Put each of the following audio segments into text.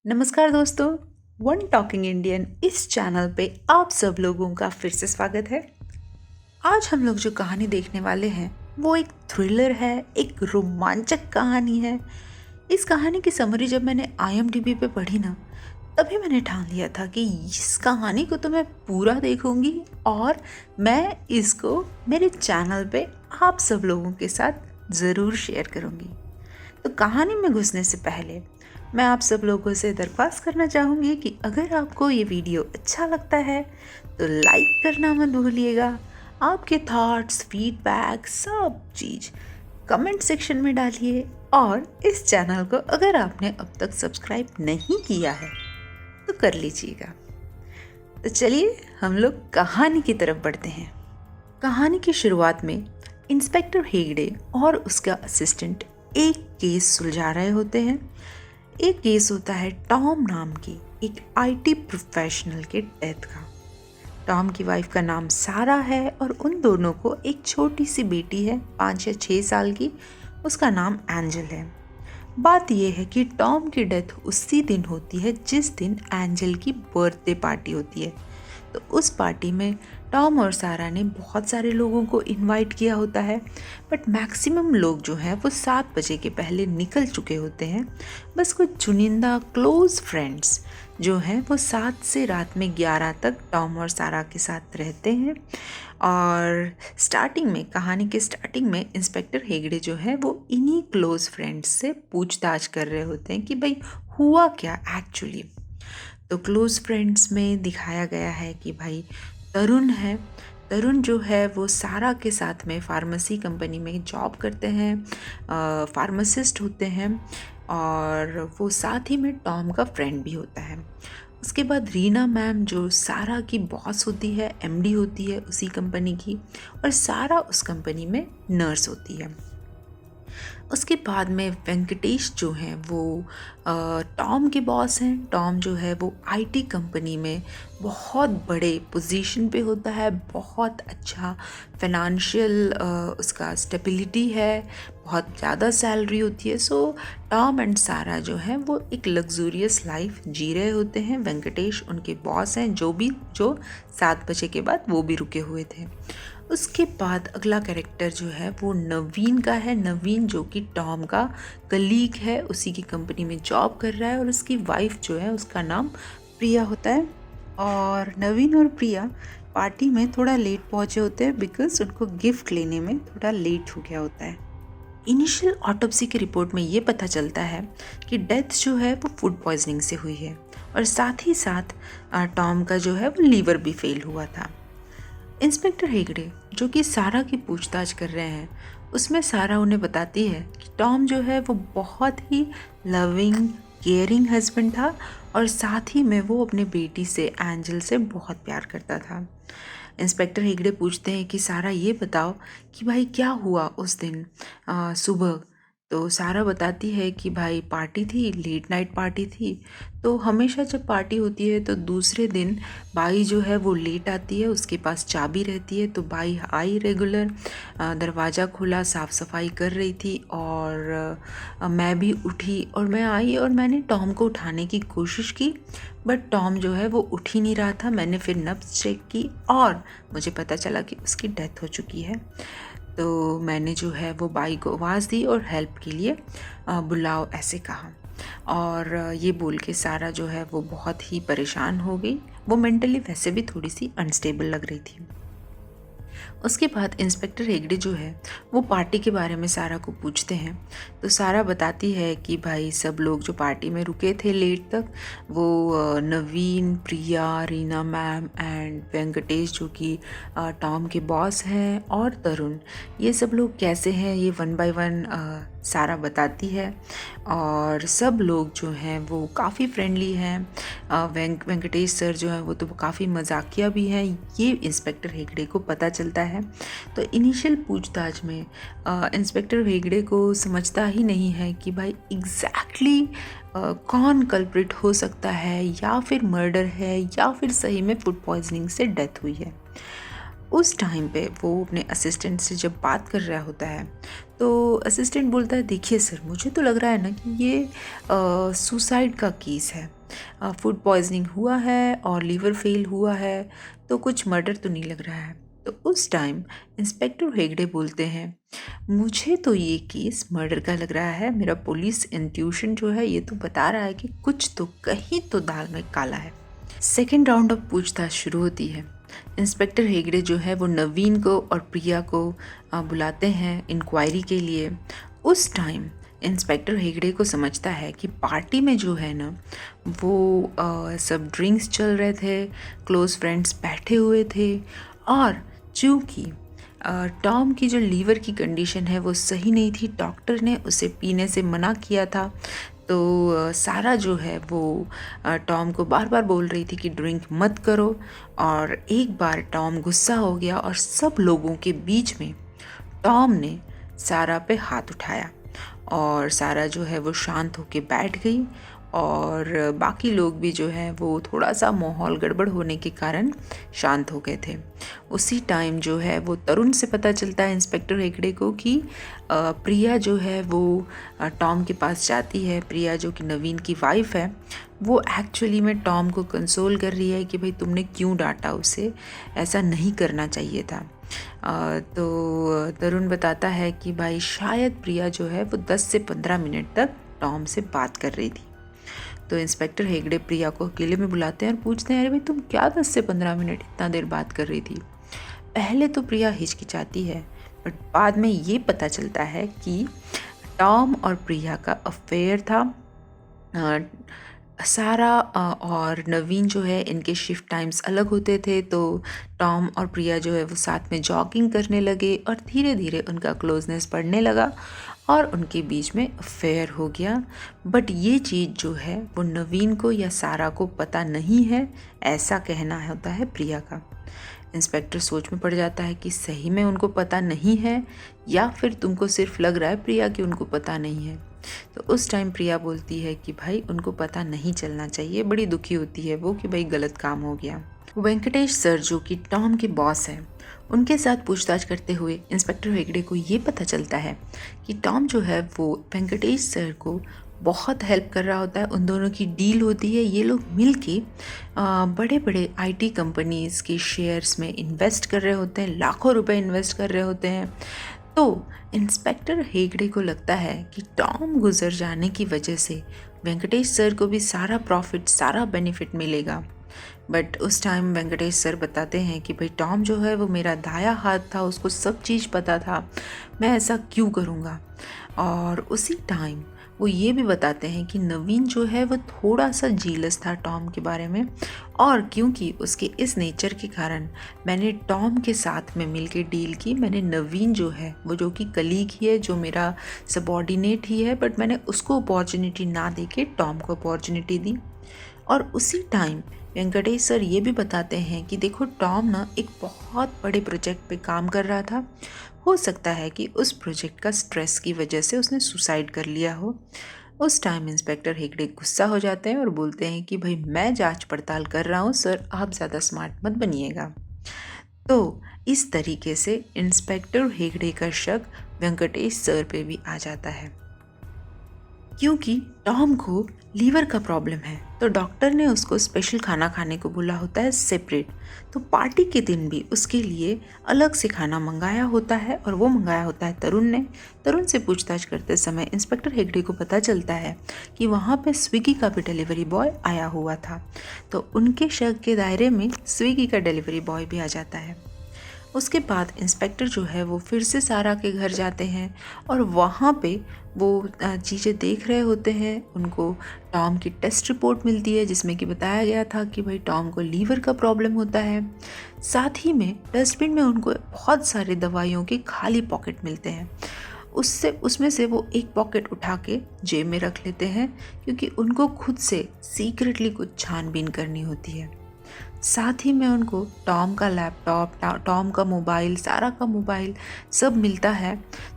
नमस्कार दोस्तों, one talking Indian इस चैनल पे आप सब लोगों का फिर से स्वागत है। आज हम लोग जो कहानी देखने वाले हैं वो एक थ्रिलर है, एक रोमांचक कहानी है। इस कहानी की समरी जब मैंने IMDb पे पढ़ी ना, तभी मैंने ठान लिया था कि इस कहानी को तो मैं पूरा देखूंगी और मैं इसको मेरे चैनल पे आप सब लोगों के साथ ज़रूर शेयर करूंगी। तो कहानी में घुसने से पहले मैं आप सब लोगों से दरख्वास्त करना चाहूँगी कि अगर आपको ये वीडियो अच्छा लगता है तो लाइक करना मत भूलिएगा। आपके थॉट्स, फीडबैक, सब चीज़ कमेंट सेक्शन में डालिए और इस चैनल को अगर आपने अब तक सब्सक्राइब नहीं किया है तो कर लीजिएगा। तो चलिए हम लोग कहानी की तरफ बढ़ते हैं। कहानी की शुरुआत में इंस्पेक्टर हेगड़े और उसका असिस्टेंट एक केस सुलझा रहे होते हैं। एक केस होता है टॉम नाम की एक IT प्रोफेशनल के डेथ का। टॉम की वाइफ का नाम सारा है और उन दोनों को एक छोटी सी बेटी है 5 या 6 साल की, उसका नाम एंजल है। बात यह है कि टॉम की डेथ उसी दिन होती है जिस दिन एंजल की बर्थडे पार्टी होती है। तो उस पार्टी में टॉम और सारा ने बहुत सारे लोगों को इनवाइट किया होता है, बट मैक्सिमम लोग जो हैं वो 7 बजे के पहले निकल चुके होते हैं। बस कुछ चुनिंदा क्लोज फ्रेंड्स जो हैं वो 7 से रात में 11 तक टॉम और सारा के साथ रहते हैं। और कहानी के स्टार्टिंग में इंस्पेक्टर हेगड़े जो है वो इन्हीं क्लोज फ्रेंड्स से पूछताछ कर रहे होते हैं कि भाई हुआ क्या एक्चुअली। तो क्लोज फ्रेंड्स में दिखाया गया है कि भाई तरुण है। तरुण जो है वो सारा के साथ में फार्मेसी कंपनी में जॉब करते हैं, फार्मासिस्ट होते हैं और वो साथ ही में टॉम का फ्रेंड भी होता है। उसके बाद रीना मैम जो सारा की बॉस होती है, MD होती है उसी कंपनी की, और सारा उस कंपनी में नर्स होती है। उसके बाद में वेंकटेश जो हैं वो टॉम के बॉस हैं। टॉम जो है वो IT कंपनी में बहुत बड़े पोजीशन पे होता है, बहुत अच्छा फाइनेंशियल उसका स्टेबिलिटी है, बहुत ज़्यादा सैलरी होती है। सो टॉम एंड सारा जो है वो एक लग्जूरियस लाइफ जी रहे होते हैं। वेंकटेश उनके बॉस हैं जो 7 बजे के बाद वो भी रुके हुए थे। उसके बाद अगला कैरेक्टर जो है वो नवीन का है। नवीन जो कि टॉम का कलीग है, उसी की कंपनी में जॉब कर रहा है और उसकी वाइफ जो है उसका नाम प्रिया होता है। और नवीन और प्रिया पार्टी में थोड़ा लेट पहुंचे होते हैं बिकॉज उनको गिफ्ट लेने में थोड़ा लेट हो गया होता है। इनिशियल ऑटोप्सी की रिपोर्ट में ये पता चलता है कि डेथ जो है वो फूड पॉइजनिंग से हुई है और साथ ही साथ टॉम का जो है वो लीवर भी फेल हुआ था। इंस्पेक्टर हेगड़े जो कि सारा की पूछताछ कर रहे हैं, उसमें सारा उन्हें बताती है कि टॉम जो है वो बहुत ही लविंग केयरिंग हस्बैंड था और साथ ही में वो अपने बेटी से एंजल से बहुत प्यार करता था। इंस्पेक्टर हेगड़े पूछते हैं कि सारा ये बताओ कि भाई क्या हुआ उस दिन सुबह। तो सारा बताती है कि भाई पार्टी थी, लेट नाइट पार्टी थी। तो हमेशा जब पार्टी होती है तो दूसरे दिन बाई जो है वो लेट आती है, उसके पास चाबी रहती है। तो बाई आई रेगुलर, दरवाज़ा खुला, साफ़ सफाई कर रही थी और मैं भी उठी और मैं आई और मैंने टॉम को उठाने की कोशिश की, बट टॉम जो है वो उठ ही नहीं रहा था। मैंने फिर नब्ज़ चेक की और मुझे पता चला कि उसकी डेथ हो चुकी है। तो मैंने जो है वो बाई को आवाज़ दी और हेल्प के लिए बुलाओ ऐसे कहा। और ये बोल के सारा जो है वो बहुत ही परेशान हो गई। वो मेंटली वैसे भी थोड़ी सी अनस्टेबल लग रही थी। उसके बाद इंस्पेक्टर हेगड़े जो है वो पार्टी के बारे में सारा को पूछते हैं। तो सारा बताती है कि भाई सब लोग जो पार्टी में रुके थे लेट तक, वो नवीन, प्रिया, रीना मैम एंड वेंकटेश जो कि टॉम के बॉस हैं, और तरुण, ये सब लोग कैसे हैं ये 1 बाय 1 सारा बताती है। और सब लोग जो हैं वो काफ़ी फ्रेंडली हैं। वेंकटेश सर जो हैं वो तो काफ़ी मजाकिया भी हैं, ये इंस्पेक्टर हेगड़े को पता चलता है। तो इनिशियल पूछताछ में इंस्पेक्टर हेगड़े को समझता ही नहीं है कि भाई एग्जैक्टली कौन कल्प्रिट हो सकता है, या फिर मर्डर है या फिर सही में फूड पॉइजनिंग से डेथ हुई है। उस टाइम पे वो अपने असिस्टेंट से जब बात कर रहा होता है तो असिस्टेंट बोलता है, देखिए सर, मुझे तो लग रहा है ना कि ये सुसाइड का केस है। फूड पॉइजनिंग हुआ है और लीवर फेल हुआ है, तो कुछ मर्डर तो नहीं लग रहा है। तो उस टाइम इंस्पेक्टर हेगड़े बोलते हैं, मुझे तो ये केस मर्डर का लग रहा है। मेरा पुलिस इंट्यूशन जो है ये तो बता रहा है कि कुछ तो, कहीं तो दाल में काला है। सेकेंड राउंड ऑफ पूछताछ शुरू होती है। इंस्पेक्टर हेगड़े जो है वो नवीन को और प्रिया को बुलाते हैं इंक्वायरी के लिए। उस टाइम इंस्पेक्टर हेगड़े को समझता है कि पार्टी में जो है ना वो सब ड्रिंक्स चल रहे थे, क्लोज फ्रेंड्स बैठे हुए थे, और चूँकि टॉम की जो लीवर की कंडीशन है वो सही नहीं थी, डॉक्टर ने उसे पीने से मना किया था। तो सारा जो है वो टॉम को बार बार बोल रही थी कि ड्रिंक मत करो, और एक बार टॉम गुस्सा हो गया और सब लोगों के बीच में टॉम ने सारा पे हाथ उठाया, और सारा जो है वो शांत होके बैठ गई, और बाकी लोग भी जो है वो थोड़ा सा माहौल गड़बड़ होने के कारण शांत हो गए थे। उसी टाइम जो है वो तरुण से पता चलता है इंस्पेक्टर हेगड़े को कि प्रिया जो है वो टॉम के पास जाती है। प्रिया जो कि नवीन की वाइफ है, वो एक्चुअली में टॉम को कंसोल कर रही है कि भाई तुमने क्यों डांटा उसे, ऐसा नहीं करना चाहिए था। तो तरुण बताता है कि भाई शायद प्रिया जो है वो 10 से 15 मिनट तक टॉम से बात कर रही थी। तो इंस्पेक्टर हेगड़े प्रिया को अकेले में बुलाते हैं और पूछते हैं, अरे भाई तुम क्या 10 से 15 मिनट इतना देर बात कर रही थी। पहले तो प्रिया हिचकिचाती है, बट बाद में ये पता चलता है कि टॉम और प्रिया का अफेयर था। सारा और नवीन जो है इनके शिफ्ट टाइम्स अलग होते थे, तो टॉम और प्रिया जो है वो साथ में जॉगिंग करने लगे, और धीरे धीरे उनका क्लोजनेस बढ़ने लगा और उनके बीच में अफेयर हो गया। बट ये चीज़ जो है वो नवीन को या सारा को पता नहीं है, ऐसा कहना होता है प्रिया का। इंस्पेक्टर सोच में पड़ जाता है कि सही में उनको पता नहीं है, या फिर तुमको सिर्फ लग रहा है प्रिया कि उनको पता नहीं है। तो उस टाइम प्रिया बोलती है कि भाई उनको पता नहीं चलना चाहिए। बड़ी दुखी होती है वो कि भाई गलत काम हो गया। वेंकटेश सर जो कि टॉम के बॉस हैं, उनके साथ पूछताछ करते हुए इंस्पेक्टर हेगड़े को ये पता चलता है कि टॉम जो है वो वेंकटेश सर को बहुत हेल्प कर रहा होता है। उन दोनों की डील होती है, ये लोग मिलके बड़े बड़े आईटी कंपनीज़ के शेयर्स में इन्वेस्ट कर रहे होते हैं, लाखों रुपए इन्वेस्ट कर रहे होते हैं। तो इंस्पेक्टर हेगड़े को लगता है कि टॉम गुजर जाने की वजह से वेंकटेश सर को भी सारा प्रॉफिट, सारा बेनिफिट मिलेगा। बट उस टाइम वेंकटेश सर बताते हैं कि भाई टॉम जो है वो मेरा दाया हाथ था, उसको सब चीज़ पता था, मैं ऐसा क्यों करूँगा। और उसी टाइम वो ये भी बताते हैं कि नवीन जो है वो थोड़ा सा जीलस था टॉम के बारे में, और क्योंकि उसके इस नेचर के कारण मैंने टॉम के साथ में मिलके डील की। मैंने नवीन जो है वो जो कि कलीग ही है, जो मेरा सबॉर्डिनेट ही है, बट मैंने उसको अपॉर्चुनिटी ना देके टॉम को अपॉर्चुनिटी दी। और उसी टाइम वेंकटेश सर ये भी बताते हैं कि देखो टॉम ना एक बहुत बड़े प्रोजेक्ट पे काम कर रहा था, हो सकता है कि उस प्रोजेक्ट का स्ट्रेस की वजह से उसने सुसाइड कर लिया हो। उस टाइम इंस्पेक्टर हेगड़े गुस्सा हो जाते हैं और बोलते हैं कि भाई मैं जांच पड़ताल कर रहा हूँ सर, आप ज़्यादा स्मार्ट मत बनिएगा। तो इस तरीके से इंस्पेक्टर हेगड़े का शक वेंकटेश सर पे भी आ जाता है। क्योंकि टॉम को लीवर का प्रॉब्लम है, तो डॉक्टर ने उसको स्पेशल खाना खाने को बोला होता है सेपरेट। तो पार्टी के दिन भी उसके लिए अलग से खाना मंगाया होता है, और वो मंगाया होता है तरुण ने। तरुण से पूछताछ करते समय इंस्पेक्टर हेगड़े को पता चलता है कि वहाँ पे स्विगी का भी डिलीवरी बॉय आया हुआ था। तो उनके शक के दायरे में स्विगी का डिलीवरी बॉय भी आ जाता है। उसके बाद इंस्पेक्टर जो है वो फिर से सारा के घर जाते हैं, और वहाँ पे वो चीज़ें देख रहे होते हैं। उनको टॉम की टेस्ट रिपोर्ट मिलती है जिसमें कि बताया गया था कि भाई टॉम को लीवर का प्रॉब्लम होता है। साथ ही में डस्टबिन में उनको बहुत सारे दवाइयों के खाली पॉकेट मिलते हैं। उसमें से वो एक पॉकेट उठा के जेब में रख लेते हैं, क्योंकि उनको खुद से सीक्रेटली कुछ छानबीन करनी होती है। साथ ही में उनको टॉम का लैपटॉप, टॉम का मोबाइल, सारा का मोबाइल सब मिलता है।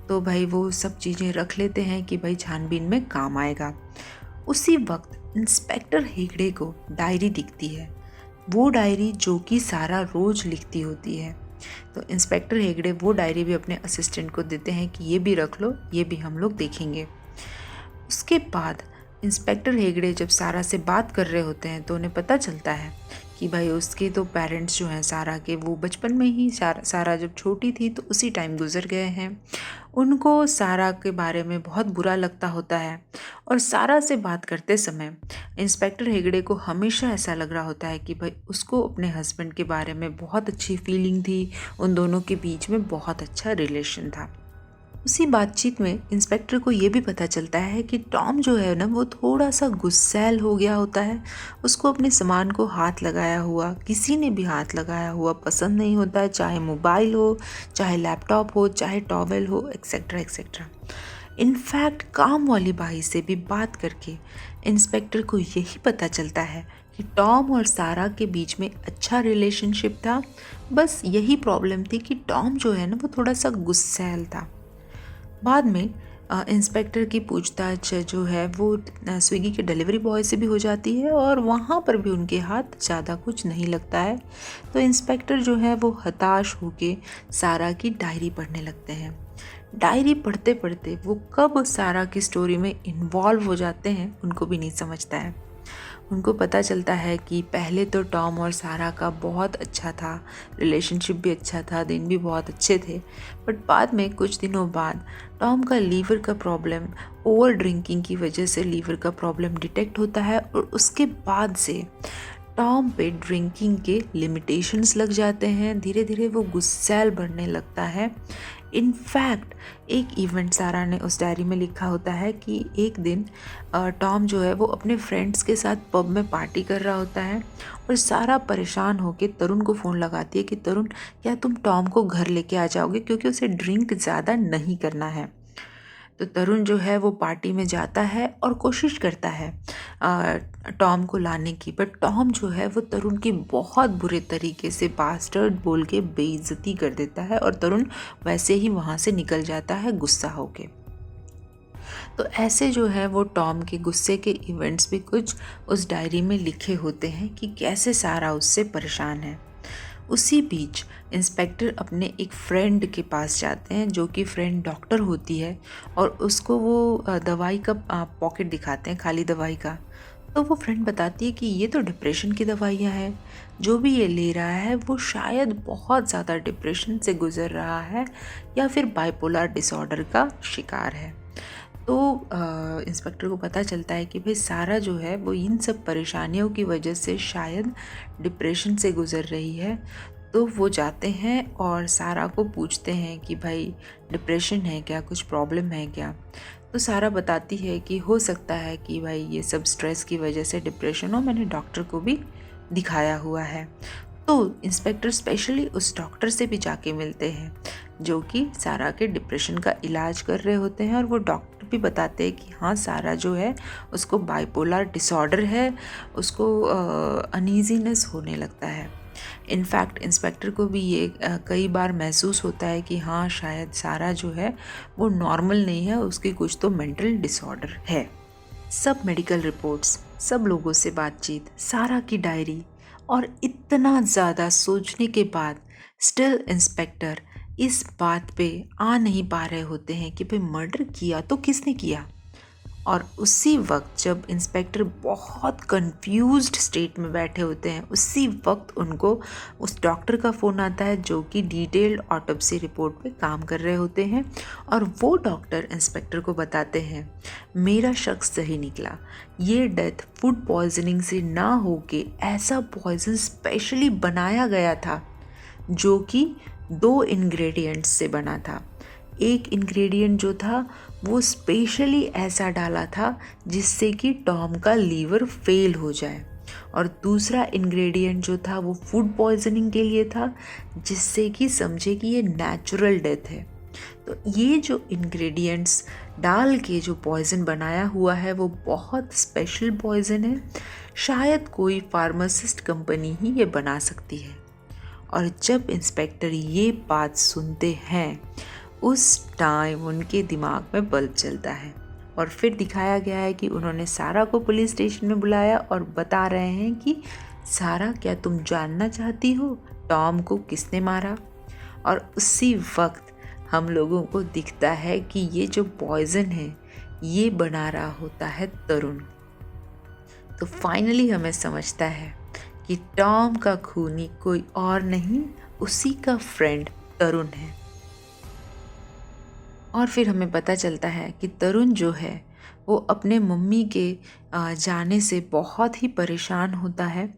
तो भाई वो सब चीज़ें रख लेते हैं कि भाई छानबीन में काम आएगा। उसी वक्त इंस्पेक्टर हेगड़े को डायरी दिखती है, वो डायरी जो कि सारा रोज़ लिखती होती है। तो इंस्पेक्टर हेगड़े वो डायरी भी अपने असिस्टेंट को देते हैं कि ये भी रख लो, ये भी हम लोग देखेंगे। उसके बाद इंस्पेक्टर हेगड़े जब सारा से बात कर रहे होते हैं तो उन्हें पता चलता है कि भाई उसके तो पेरेंट्स जो हैं सारा के, वो बचपन में ही सारा जब छोटी थी तो उसी टाइम गुजर गए हैं। उनको सारा के बारे में बहुत बुरा लगता होता है और सारा से बात करते समय इंस्पेक्टर हेगड़े को हमेशा ऐसा लग रहा होता है कि भाई उसको अपने हस्बैंड के बारे में बहुत अच्छी फीलिंग थी, उन दोनों के बीच में बहुत अच्छा रिलेशन था। उसी बातचीत में इंस्पेक्टर को ये भी पता चलता है कि टॉम जो है ना वो थोड़ा सा गुस्सैल हो गया होता है। उसको अपने सामान को हाथ लगाया हुआ, किसी ने भी हाथ लगाया हुआ पसंद नहीं होता है, चाहे मोबाइल हो, चाहे लैपटॉप हो, चाहे टॉवेल हो, एक्सेट्रा एक्सेट्रा। इनफैक्ट काम वाली बाई से भी बात करके इंस्पेक्टर को यही पता चलता है कि टॉम और सारा के बीच में अच्छा रिलेशनशिप था। बस यही प्रॉब्लम थी कि टॉम जो है ना वो थोड़ा सा गुस्सैल था। बाद में इंस्पेक्टर की पूछताछ जो है वो स्विगी के डिलीवरी बॉय से भी हो जाती है और वहाँ पर भी उनके हाथ ज़्यादा कुछ नहीं लगता है। तो इंस्पेक्टर जो है वो हताश होके सारा की डायरी पढ़ने लगते हैं। डायरी पढ़ते पढ़ते वो कब सारा की स्टोरी में इन्वॉल्व हो जाते हैं उनको भी नहीं समझता है। उनको पता चलता है कि पहले तो टॉम और सारा का बहुत अच्छा था, रिलेशनशिप भी अच्छा था, दिन भी बहुत अच्छे थे। बट बाद में कुछ दिनों बाद टॉम का लीवर का प्रॉब्लम, ओवर ड्रिंकिंग की वजह से लीवर का प्रॉब्लम डिटेक्ट होता है और उसके बाद से टॉम पे ड्रिंकिंग के लिमिटेशंस लग जाते हैं। धीरे धीरे वो गुस्सैल बढ़ने लगता है। इनफैक्ट एक इवेंट सारा ने उस डायरी में लिखा होता है कि एक दिन टॉम जो है वो अपने फ्रेंड्स के साथ पब में पार्टी कर रहा होता है और सारा परेशान होकर तरुण को फ़ोन लगाती है कि तरुण, क्या तुम टॉम को घर लेके आ जाओगे, क्योंकि उसे ड्रिंक ज़्यादा नहीं करना है। तो तरुण जो है वो पार्टी में जाता है और कोशिश करता है टॉम को लाने की, बट टॉम जो है वो तरुण की बहुत बुरे तरीके से बास्टर्ड बोल के बेइज्जती कर देता है और तरुण वैसे ही वहाँ से निकल जाता है गुस्सा होके। तो ऐसे जो है वो टॉम के गुस्से के इवेंट्स भी कुछ उस डायरी में लिखे होते हैं कि कैसे सारा उससे परेशान है। उसी बीच इंस्पेक्टर अपने एक फ्रेंड के पास जाते हैं जो कि फ्रेंड डॉक्टर होती है और उसको वो दवाई का पॉकेट दिखाते हैं, खाली दवाई का। तो वो फ्रेंड बताती है कि ये तो डिप्रेशन की दवाइयाँ हैं, जो भी ये ले रहा है वो शायद बहुत ज़्यादा डिप्रेशन से गुज़र रहा है या फिर बाइपोलर डिसऑर्डर का शिकार है। तो इंस्पेक्टर को पता चलता है कि भाई सारा जो है वो इन सब परेशानियों की वजह से शायद डिप्रेशन से गुज़र रही है। तो वो जाते हैं और सारा को पूछते हैं कि भाई डिप्रेशन है क्या, कुछ प्रॉब्लम है क्या। तो सारा बताती है कि हो सकता है कि भाई ये सब स्ट्रेस की वजह से डिप्रेशन हो, मैंने डॉक्टर को भी दिखाया हुआ है। तो इंस्पेक्टर स्पेशली उस डॉक्टर से भी जाके मिलते हैं जो कि सारा के डिप्रेशन का इलाज कर रहे होते हैं और वो डॉक्टर भी बताते हैं कि हाँ सारा जो है उसको बाइपोलर डिसऑर्डर है, उसको अनईजीनेस होने लगता है। इनफैक्ट इंस्पेक्टर को भी ये कई बार महसूस होता है कि हाँ शायद सारा जो है वो नॉर्मल नहीं है, उसकी कुछ तो मेंटल डिसऑर्डर है। सब मेडिकल रिपोर्ट्स, सब लोगों से बातचीत, सारा की डायरी और इतना ज़्यादा सोचने के बाद स्टिल इंस्पेक्टर इस बात पे आ नहीं पा रहे होते हैं कि भाई मर्डर किया तो किसने किया। और उसी वक्त जब इंस्पेक्टर बहुत कंफ्यूज्ड स्टेट में बैठे होते हैं, उसी वक्त उनको उस डॉक्टर का फ़ोन आता है जो कि डिटेल्ड ऑटोप्सी रिपोर्ट पे काम कर रहे होते हैं और वो डॉक्टर इंस्पेक्टर को बताते हैं मेरा शख्स सही निकला, ये डेथ फूड पॉइजनिंग से ना होके ऐसा पॉइजन स्पेशली बनाया गया था जो कि 2 इंग्रेडिएंट्स से बना था। एक इंग्रेडिएंट जो था वो स्पेशली ऐसा डाला था जिससे कि टॉम का लीवर फेल हो जाए और दूसरा इंग्रेडिएंट जो था वो फूड पॉइजनिंग के लिए था जिससे कि समझे कि ये नेचुरल डेथ है। तो ये जो इंग्रेडिएंट्स डाल के जो पॉइज़न बनाया हुआ है वो बहुत स्पेशल पॉइज़न है, शायद कोई फार्मासिस्ट कंपनी ही ये बना सकती है। और जब इंस्पेक्टर ये बात सुनते हैं उस टाइम उनके दिमाग में बल्ब चलता है और फिर दिखाया गया है कि उन्होंने सारा को पुलिस स्टेशन में बुलाया और बता रहे हैं कि सारा क्या तुम जानना चाहती हो टॉम को किसने मारा। और उसी वक्त हम लोगों को दिखता है कि ये जो पॉइजन है ये बना रहा होता है तरुण। तो फाइनली हमें समझता है कि टॉम का खूनी कोई और नहीं, उसी का फ्रेंड तरुण है। और फिर हमें पता चलता है कि तरुण जो है वो अपने मम्मी के जाने से बहुत ही परेशान होता है।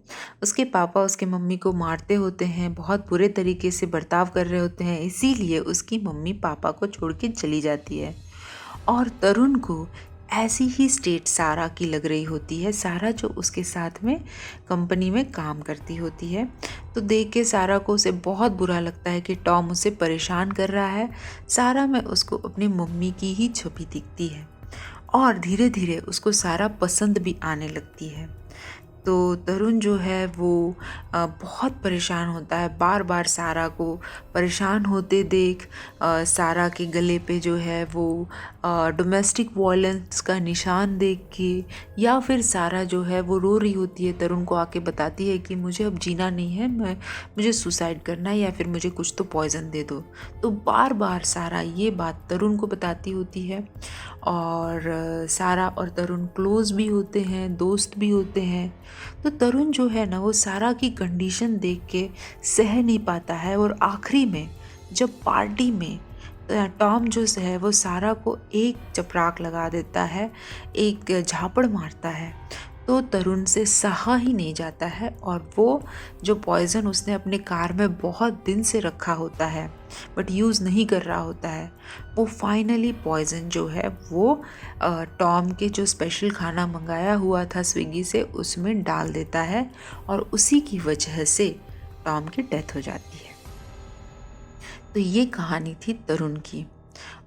उसके पापा उसके मम्मी को मारते होते हैं, बहुत बुरे तरीके से बर्ताव कर रहे होते हैं, इसीलिए उसकी मम्मी पापा को छोड़ के चली जाती है। और तरुण को ऐसी ही स्टेट सारा की लग रही होती है, सारा जो उसके साथ में कंपनी में काम करती होती है। तो देख के सारा को उसे बहुत बुरा लगता है कि टॉम उसे परेशान कर रहा है। सारा में उसको अपनी मम्मी की ही छवि दिखती है और धीरे धीरे उसको सारा पसंद भी आने लगती है। तो तरुण जो है वो बहुत परेशान होता है, बार बार सारा को परेशान होते देख सारा के गले पे जो है वो डोमेस्टिक वायलेंस का निशान देख के, या फिर सारा जो है वो रो रही होती है, तरुण को आके बताती है कि मुझे अब जीना नहीं है, मुझे सुसाइड करना है या फिर मुझे कुछ तो पॉइज़न दे दो। तो बार बार सारा ये बात तरुण को बताती होती है। और सारा और तरुण क्लोज भी होते हैं, दोस्त भी होते हैं। तो तरुण जो है ना वो सारा की कंडीशन देख के सह नहीं पाता है, और आखिरी में जब पार्टी में टॉम जो है वो सारा को एक चपराक लगा देता है, एक झापड़ मारता है, तो तरुण से सहा ही नहीं जाता है। और वो जो पॉइज़न उसने अपने कार में बहुत दिन से रखा होता है बट यूज़ नहीं कर रहा होता है, वो फाइनली पॉइज़न जो है वो टॉम के जो स्पेशल खाना मंगाया हुआ था स्विगी से उसमें डाल देता है, और उसी की वजह से टॉम की डेथ हो जाती है। तो ये कहानी थी तरुण की।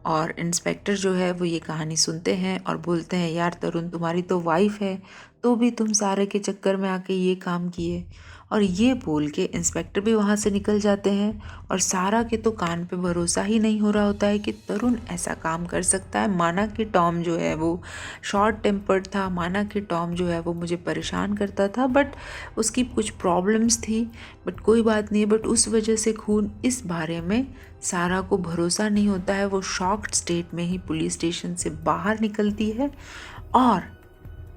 और इंस्पेक्टर जो है वो ये कहानी सुनते हैं और बोलते हैं, यार तरुण तुम्हारी तो वाइफ है, तो भी तुम सारे के चक्कर में आके ये काम किए। और ये बोल के इंस्पेक्टर भी वहाँ से निकल जाते हैं, और सारा के तो कान पे भरोसा ही नहीं हो रहा होता है कि तरुण ऐसा काम कर सकता है। माना कि टॉम जो है वो शॉर्ट टेम्पर्ड था, माना कि टॉम जो है वो मुझे परेशान करता था, बट उसकी कुछ प्रॉब्लम्स थी, बट कोई बात नहीं। बट उस वजह से खून, इस बारे में सारा को भरोसा नहीं होता है। वो शॉक्ड स्टेट में ही पुलिस स्टेशन से बाहर निकलती है और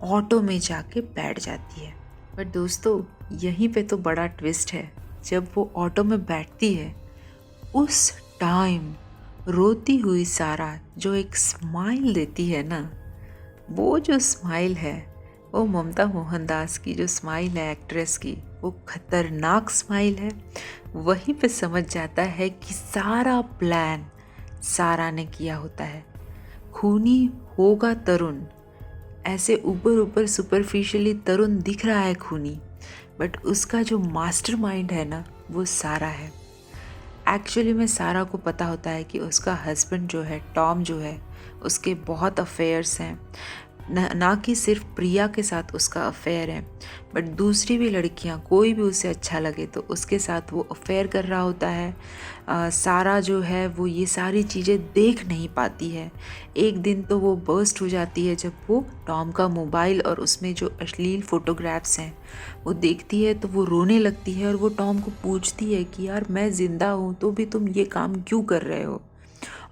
ऑटो में जाके बैठ जाती है। बट दोस्तों यहीं पे तो बड़ा ट्विस्ट है। जब वो ऑटो में बैठती है उस टाइम रोती हुई सारा जो एक स्माइल देती है ना, वो जो स्माइल है वो ममता मोहनदास की जो स्माइल है एक्ट्रेस की, वो खतरनाक स्माइल है। वहीं पे समझ जाता है कि सारा प्लान सारा ने किया होता है। खूनी होगा तरुण, ऐसे ऊपर ऊपर सुपरफिशियली तरुण दिख रहा है खूनी, बट उसका जो मास्टरमाइंड है ना वो सारा है। एक्चुअली में सारा को पता होता है कि उसका हस्बैंड जो है टॉम जो है उसके बहुत अफेयर्स हैं, ना कि सिर्फ प्रिया के साथ उसका अफेयर है, बट दूसरी भी लड़कियां, कोई भी उसे अच्छा लगे तो उसके साथ वो अफेयर कर रहा होता है। सारा जो है वो ये सारी चीज़ें देख नहीं पाती है। एक दिन तो वो बर्स्ट हो जाती है जब वो टॉम का मोबाइल और उसमें जो अश्लील फ़ोटोग्राफ्स हैं वो देखती है, तो वो रोने लगती है और वो टॉम को पूछती है कि यार मैं ज़िंदा हूँ तो भी तुम ये काम क्यों कर रहे हो।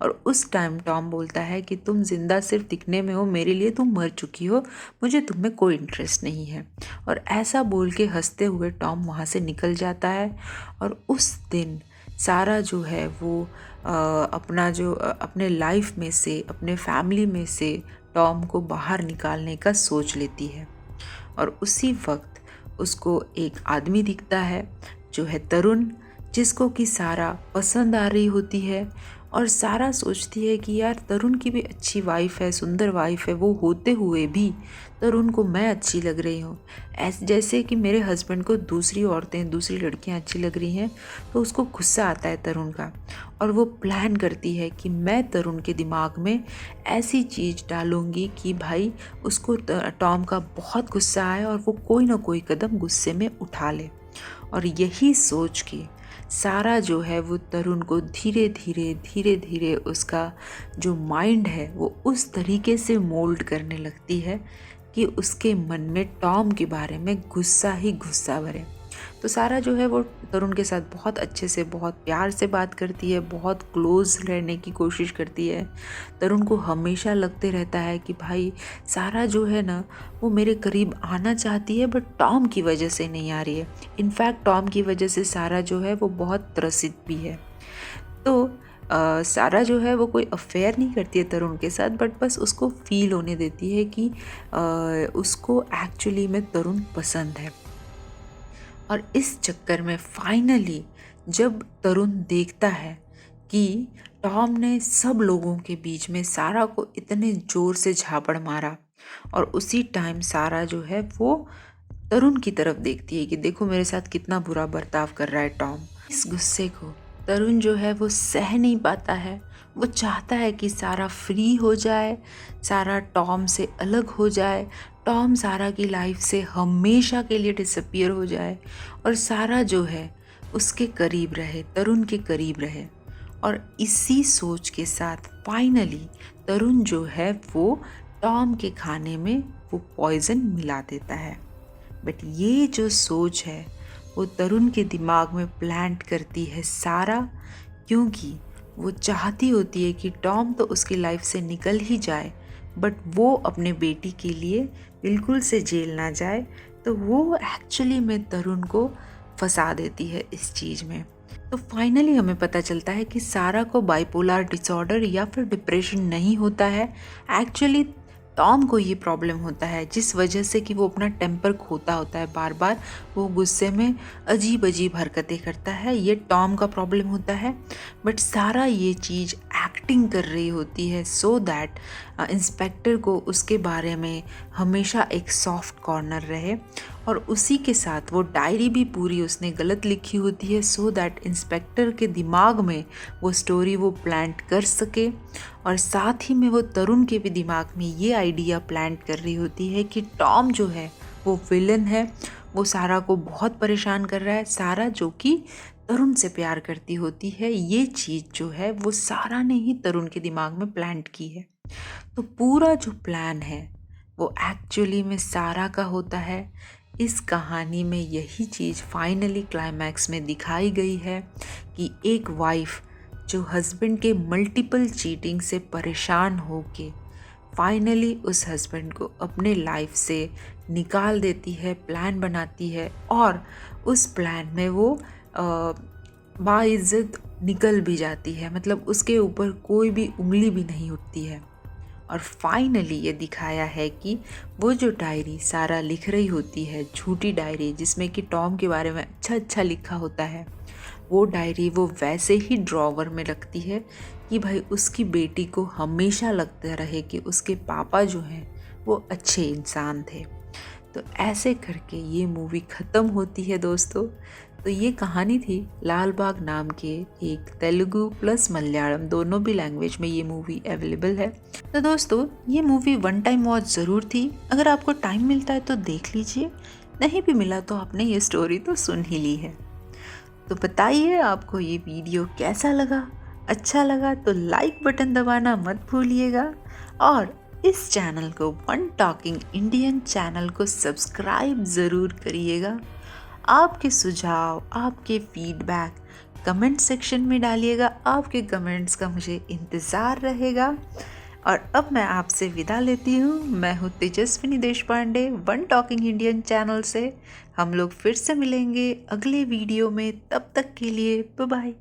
और उस टाइम टॉम बोलता है कि तुम जिंदा सिर्फ दिखने में हो, मेरे लिए तुम मर चुकी हो, मुझे तुम में कोई इंटरेस्ट नहीं है। और ऐसा बोल के हंसते हुए टॉम वहाँ से निकल जाता है। और उस दिन सारा जो है वो अपने लाइफ में से, अपने फैमिली में से टॉम को बाहर निकालने का सोच लेती है। और उसी वक्त उसको एक आदमी दिखता है जो है तरुण, जिसको कि सारा पसंद आ रही होती है। और सारा सोचती है कि यार तरुण की भी अच्छी वाइफ है, सुंदर वाइफ है, वो होते हुए भी तरुण को मैं अच्छी लग रही हूँ, ऐसे जैसे कि मेरे हस्बैंड को दूसरी औरतें, दूसरी लड़कियाँ अच्छी लग रही हैं। तो उसको गुस्सा आता है तरुण का, और वो प्लान करती है कि मैं तरुण के दिमाग में ऐसी चीज़ डालूंगी कि भाई उसको टॉम का बहुत गुस्सा आए और वो कोई ना कोई कदम गुस्से में उठा ले। और यही सोच के सारा जो है वो तरुण को धीरे धीरे उसका जो माइंड है वो उस तरीके से मोल्ड करने लगती है कि उसके मन में टॉम के बारे में गुस्सा ही गुस्सा भरे। तो सारा जो है वो तरुण के साथ बहुत अच्छे से, बहुत प्यार से बात करती है, बहुत क्लोज रहने की कोशिश करती है। तरुण को हमेशा लगते रहता है कि भाई सारा जो है ना वो मेरे करीब आना चाहती है, बट टॉम की वजह से नहीं आ रही है। इनफैक्ट टॉम की वजह से सारा जो है वो बहुत त्रसित भी है। तो सारा जो है वो कोई अफेयर नहीं करती है तरुण के साथ, बट बस उसको फील होने देती है कि उसको एक्चुअली में तरुण पसंद है। और इस चक्कर में फाइनली जब तरुण देखता है कि टॉम ने सब लोगों के बीच में सारा को इतने ज़ोर से झापड़ मारा, और उसी टाइम सारा जो है वो तरुण की तरफ देखती है कि देखो मेरे साथ कितना बुरा बर्ताव कर रहा है टॉम। इस गुस्से को तरुण जो है वो सह नहीं पाता है। वो चाहता है कि सारा फ्री हो जाए, सारा टॉम से अलग हो जाए, टॉम सारा की लाइफ से हमेशा के लिए डिसअपियर हो जाए, और सारा जो है उसके करीब रहे, तरुण के करीब रहे। और इसी सोच के साथ फाइनली तरुण जो है वो टॉम के खाने में वो पॉइजन मिला देता है। बट ये जो सोच है वो तरुण के दिमाग में प्लांट करती है सारा, क्योंकि वो चाहती होती है कि टॉम तो उसकी लाइफ से निकल ही जाए, बट वो अपने बेटी के लिए बिल्कुल से जेल ना जाए। तो वो एक्चुअली में तरुण को फंसा देती है इस चीज़ में। तो फाइनली हमें पता चलता है कि सारा को बाइपोलर डिसऑर्डर या फिर डिप्रेशन नहीं होता है। एक्चुअली टॉम को ये प्रॉब्लम होता है, जिस वजह से कि वो अपना टेम्पर खोता होता है, बार बार वो गुस्से में अजीब अजीब हरकतें करता है। ये टॉम का प्रॉब्लम होता है। बट सारा ये चीज़ एक्टिंग कर रही होती है सो दैट इंस्पेक्टर को उसके बारे में हमेशा एक सॉफ्ट कॉर्नर रहे, और उसी के साथ वो डायरी भी पूरी उसने गलत लिखी होती है सो दैट इंस्पेक्टर के दिमाग में वो स्टोरी वो प्लांट कर सके। और साथ ही में वो तरुण के भी दिमाग में ये आइडिया प्लांट कर रही होती है कि टॉम जो है वो विलन है, वो सारा को बहुत परेशान कर रहा है। सारा जो कि तरुण से प्यार करती होती है, ये चीज़ जो है वो सारा ने ही तरुण के दिमाग में प्लांट की है। तो पूरा जो प्लान है वो एक्चुअली में सारा का होता है। इस कहानी में यही चीज़ फाइनली क्लाइमैक्स में दिखाई गई है कि एक वाइफ जो हस्बैंड के मल्टीपल चीटिंग से परेशान होके फाइनली उस हस्बैंड को अपने लाइफ से निकाल देती है, प्लान बनाती है, और उस प्लान में वो बाइज्जत निकल भी जाती है, मतलब उसके ऊपर कोई भी उंगली भी नहीं उठती है। और फाइनली ये दिखाया है कि वो जो डायरी सारा लिख रही होती है, झूठी डायरी जिसमें कि टॉम के बारे में अच्छा अच्छा लिखा होता है, वो डायरी वो वैसे ही ड्रॉवर में रखती है कि भाई उसकी बेटी को हमेशा लगता रहे कि उसके पापा जो हैं वो अच्छे इंसान थे। तो ऐसे करके ये मूवी ख़त्म होती है दोस्तों। तो ये कहानी थी लाल बाग नाम के एक तेलुगु प्लस मलयालम दोनों भी लैंग्वेज में ये मूवी अवेलेबल है। तो दोस्तों ये मूवी वन टाइम वॉच ज़रूर थी। अगर आपको टाइम मिलता है तो देख लीजिए, नहीं भी मिला तो आपने ये स्टोरी तो सुन ही ली है। तो बताइए आपको ये वीडियो कैसा लगा। अच्छा लगा तो लाइक बटन दबाना मत भूलिएगा, और इस चैनल को वन टॉकिंग इंडियन चैनल को सब्सक्राइब ज़रूर करिएगा। आपके सुझाव, आपके फीडबैक कमेंट सेक्शन में डालिएगा। आपके कमेंट्स का मुझे इंतज़ार रहेगा। और अब मैं आपसे विदा लेती हूँ। मैं हूँ Tejaswini Deshpande one talking Indian channel से। हम लोग फिर से मिलेंगे अगले वीडियो में, तब तक के लिए बाय बाय।